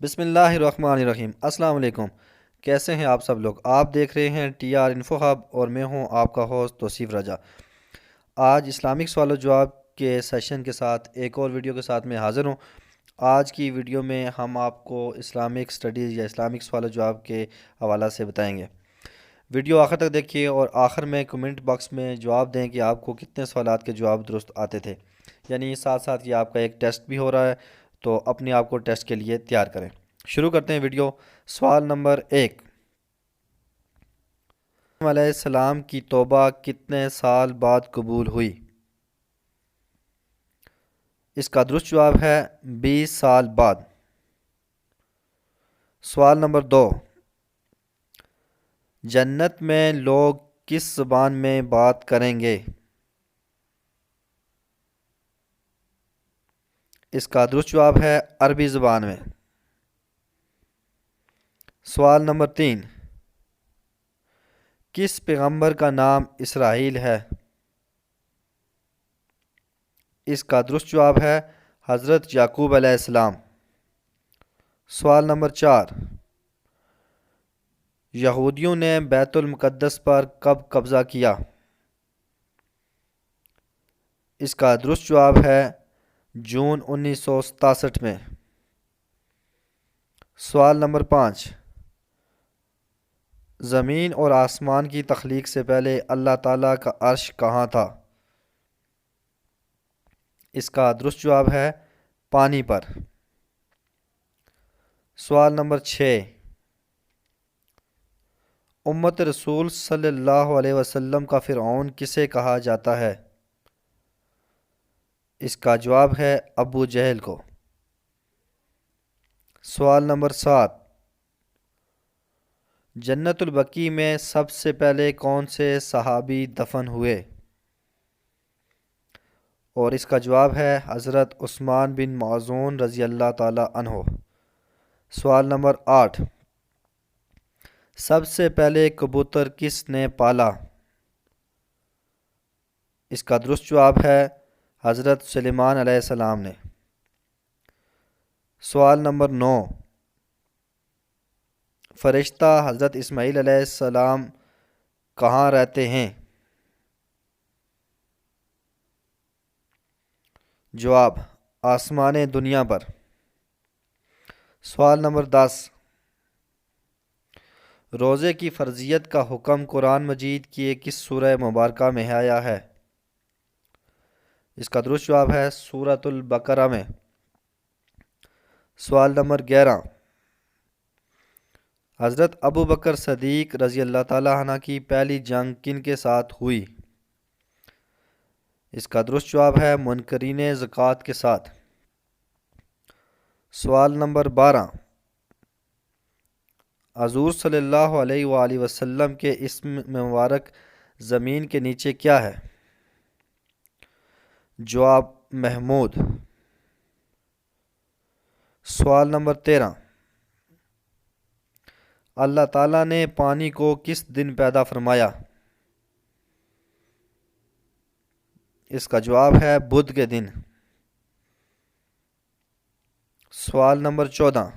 بسم اللہ الرحمن الرحیم۔ السلام علیکم۔ کیسے ہیں آپ سب لوگ؟ آپ دیکھ رہے ہیں ٹی آر انفو ہب اور میں ہوں آپ کا ہوسٹ توصیف رجا۔ آج اسلامک سوال و جواب کے سیشن کے ساتھ ایک اور ویڈیو کے ساتھ میں حاضر ہوں۔ آج کی ویڈیو میں ہم آپ کو اسلامک سٹڈیز یا اسلامک سوال و جواب کے حوالہ سے بتائیں گے۔ ویڈیو آخر تک دیکھیے اور آخر میں کمنٹ باکس میں جواب دیں کہ آپ کو کتنے سوالات کے جواب درست آتے تھے، یعنی ساتھ ساتھ یہ آپ کا ایک ٹیسٹ بھی ہو رہا ہے، تو اپنے آپ کو ٹیسٹ کے لیے تیار کریں۔ شروع کرتے ہیں ویڈیو۔ سوال نمبر 1، علیہ السلام کی توبہ کتنے سال بعد قبول ہوئی؟ اس کا درست جواب ہے 20 سال بعد۔ سوال نمبر 2، جنت میں لوگ کس زبان میں بات کریں گے؟ اس کا درست جواب ہے عربی زبان میں۔ سوال نمبر 3، کس پیغمبر کا نام اسرائیل ہے؟ اس کا درست جواب ہے حضرت یعقوب علیہ السلام۔ سوال نمبر 4، یہودیوں نے بیت المقدس پر کب قبضہ کیا؟ اس کا درست جواب ہے جون 1967 میں۔ سوال نمبر 5، زمین اور آسمان کی تخلیق سے پہلے اللہ تعالیٰ کا عرش کہاں تھا؟ اس کا درست جواب ہے پانی پر۔ سوال نمبر 6، امت رسول صلی اللہ علیہ وسلم کا فرعون کسے کہا جاتا ہے؟ اس کا جواب ہے ابو جہل کو۔ سوال نمبر 7، جنت البقیع میں سب سے پہلے کون سے صحابی دفن ہوئے؟ اور اس کا جواب ہے حضرت عثمان بن معذون رضی اللہ تعالی عنہ۔ سوال نمبر 8، سب سے پہلے کبوتر کس نے پالا؟ اس کا درست جواب ہے حضرت سلیمان علیہ السلام نے۔ سوال نمبر 9، فرشتہ حضرت اسماعیل علیہ السلام کہاں رہتے ہیں؟ جواب آسمان دنیا پر۔ سوال نمبر 10، روزے کی فرضیت کا حکم قرآن مجید کی کس سورہ مبارکہ میں آیا ہے؟ اس کا درست جواب ہے سورۃ البقرہ میں۔ سوال نمبر 11، حضرت ابو بکر صدیق رضی اللہ تعالیٰ عنہ کی پہلی جنگ کن کے ساتھ ہوئی؟ اس کا درست جواب ہے منکرین زکوٰۃ کے ساتھ۔ سوال نمبر 12، حضور صلی اللہ علیہ وآلہ وسلم کے اسم مبارک زمین کے نیچے کیا ہے؟ جواب محمود۔ سوال نمبر 13، اللہ تعالیٰ نے پانی کو کس دن پیدا فرمایا؟ اس کا جواب ہے بدھ کے دن۔ سوال نمبر 14،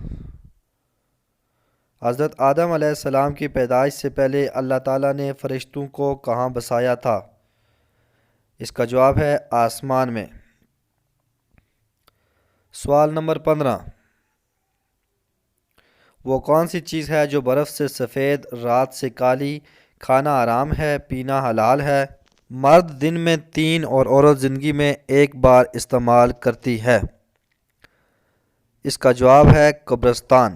حضرت آدم علیہ السلام کی پیدائش سے پہلے اللہ تعالیٰ نے فرشتوں کو کہاں بسایا تھا؟ اس کا جواب ہے آسمان میں۔ سوال نمبر 15، وہ کون سی چیز ہے جو برف سے سفید رات سے کالی، کھانا حرام ہے پینا حلال ہے، مرد دن میں 3 اور عورت زندگی میں 1 بار استعمال کرتی ہے؟ اس کا جواب ہے قبرستان۔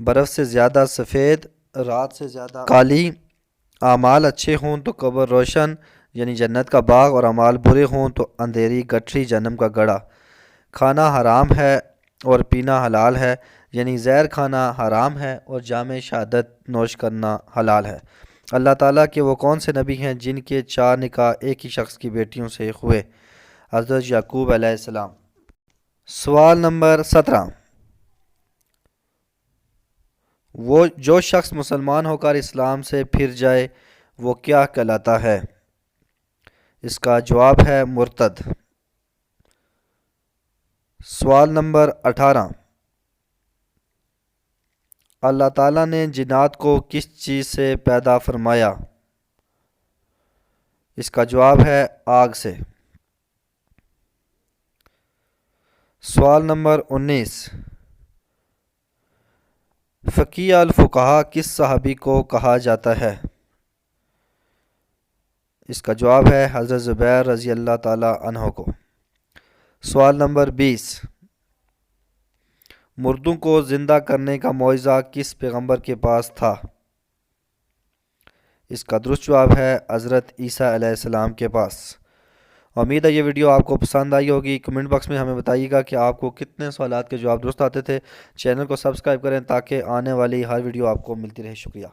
برف سے زیادہ سفید، رات سے زیادہ کالی، اعمال اچھے ہوں تو قبر روشن یعنی جنت کا باغ، اور اعمال برے ہوں تو اندھیری گٹھری جہنم کا گڑھا۔ کھانا حرام ہے اور پینا حلال ہے یعنی زہر کھانا حرام ہے اور جام شہادت نوش کرنا حلال ہے۔ اللہ تعالیٰ کے وہ کون سے نبی ہیں جن کے 4 نکاح ایک ہی شخص کی بیٹیوں سے ہوئے؟ حضرت یعقوب علیہ السلام۔ سوال نمبر 17، وہ جو شخص مسلمان ہو کر اسلام سے پھر جائے وہ کیا کہلاتا ہے؟ اس کا جواب ہے مرتد۔ سوال نمبر 18، اللہ تعالیٰ نے جنات کو کس چیز سے پیدا فرمایا؟ اس کا جواب ہے آگ سے۔ سوال نمبر 19، فقیہ الفقہا کس صحابی کو کہا جاتا ہے؟ اس کا جواب ہے حضرت زبیر رضی اللہ تعالی عنہ کو۔ سوال نمبر 20، مردوں کو زندہ کرنے کا معجزہ کس پیغمبر کے پاس تھا؟ اس کا درست جواب ہے حضرت عیسیٰ علیہ السلام کے پاس۔ امید ہے یہ ویڈیو آپ کو پسند آئی ہوگی۔ کمنٹ باکس میں ہمیں بتائیے گا کہ آپ کو کتنے سوالات کے جواب درست آتے تھے۔ چینل کو سبسکرائب کریں تاکہ آنے والی ہر ویڈیو آپ کو ملتی رہے۔ شکریہ۔